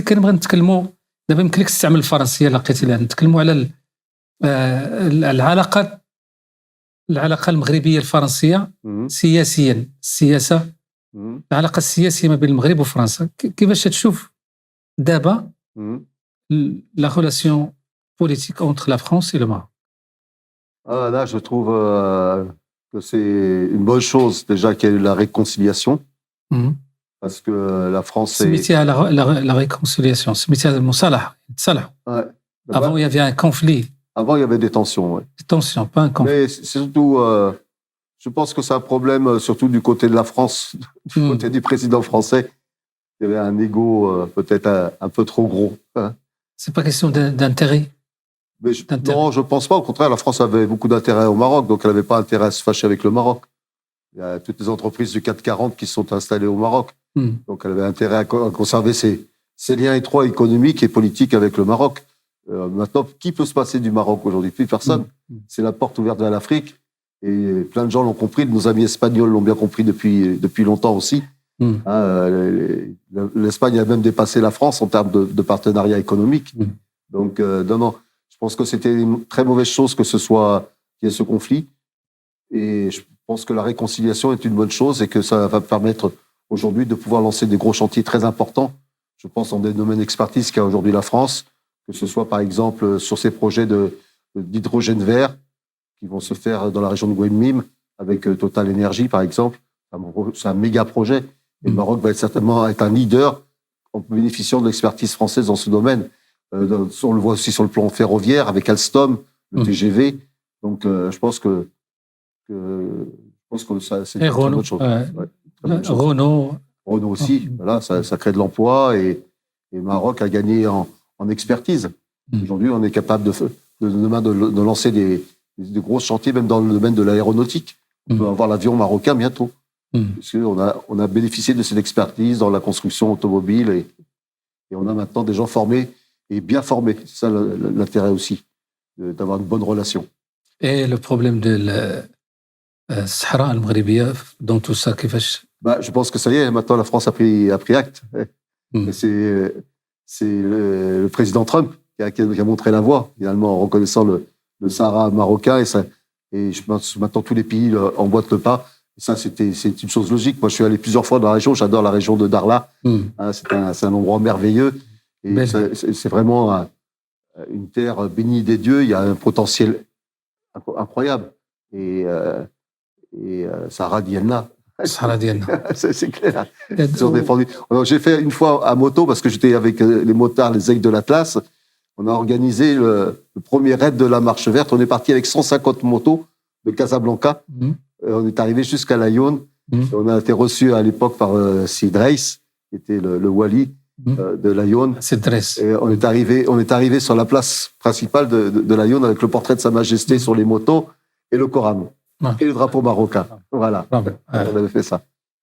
كنبغي نتكلموا دابا يمكن لك تستعمل الفرنسيه لقيتي لها نتكلموا على العلاقه المغربيه الفرنسيه Mhm. سياسيا، السياسه، Mhm. العلاقه السياسيه ما بين المغرب وفرنسا، كيفاش تشوف دابا Mhm. la relation politique entre la France et le Maroc? Ah, là, je trouve que c'est une bonne chose déjà qu'il y ait eu la réconciliation, Mhm. parce que la France est... سميتيها la réconciliation، سميتيها المصالحه، يتصالحوا. Ouais. Avant il y avait un conflit, Avant, il y avait des tensions, ouais. des tensions, pas un conflit. Mais c'est surtout, je pense que c'est un problème surtout du côté de la France, du Mhm. côté du président français. Il y avait un ego peut-être un peu trop gros, hein. C'est pas question d'intérêt. Mais D'intérêt. non, je pense pas. Au contraire, la France avait beaucoup d'intérêt au Maroc, donc elle n'avait pas intérêt à se fâcher avec le Maroc. Il y a toutes les entreprises du 440 qui sont installées au Maroc. Mhm. Donc elle avait intérêt à conserver ses liens étroits économiques et politiques avec le Maroc. Maintenant, qui peut se passer du Maroc aujourd'hui? Plus personne. Mhm. C'est la porte ouverte vers l'Afrique. Et plein de gens l'ont compris. Nos amis espagnols l'ont bien compris depuis longtemps aussi. Mhm. Hein, l'Espagne a même dépassé la France en termes de partenariat économique. Mhm. Donc, non. Je pense que c'était une très mauvaise chose que qu'il y ait ce conflit. Et je pense que la réconciliation est une bonne chose et que ça va permettre aujourd'hui de pouvoir lancer des gros chantiers très importants. Je pense dans des domaines d'expertise qu'a aujourd'hui la France, que ce soit par exemple sur ces projets d'hydrogène vert qui vont se faire dans la région de Gouemim avec Total Energy par exemple. C'est un méga projet. Et le Maroc va certainement être un leader en bénéficiant de l'expertise française dans ce domaine. On le voit aussi sur le plan ferroviaire avec Alstom, le TGV. Donc, je pense que ça, c'est Et une très Renault, bonne chose. Ouais, très bonne chose. Renault aussi, voilà, ça crée de l'emploi et Maroc a gagné en expertise. Aujourd'hui, on est capable de lancer des gros chantiers, même dans le domaine de l'aéronautique. On peut avoir l'avion marocain bientôt. Parce qu'on a bénéficié de cette expertise dans la construction automobile et on a maintenant des gens formés et bien formés. C'est ça l'intérêt aussi, d'avoir une bonne relation. Et le problème de الصحراء المغربية dans tout ça, كيفاش؟ Je pense que ça y est, maintenant la France a pris acte. Et c'est le président Trump qui a montré la voie, finalement, en reconnaissant le Sahara marocain. Et je pense que maintenant tous les pays emboîtent le pas. Et ça, c'est une chose logique. Moi, je suis allé plusieurs fois dans la région. J'adore la région de Darla. C'est un endroit merveilleux. Et c'est vraiment une terre bénie des dieux. Il y a un potentiel incroyable. Et Sahara Diana. الصحراء ديالنا. C'est clair. Ils ont défendu. Alors, j'ai fait une fois à moto parce que j'étais avec les motards, les aigles de l'Atlas. On a organisé le premier raid de la Marche Verte. On est parti avec 150 motos de Casablanca. On est arrivé jusqu'à Laayoune. On a été reçu à l'époque par Sid Reis, qui était le wali de Laayoune. Sid Reis. Et on est arrivé sur la place principale de Laayoune avec le portrait de Sa Majesté sur les motos et le Coran. Et le drapeau marocain. Voilà. On avait fait ça.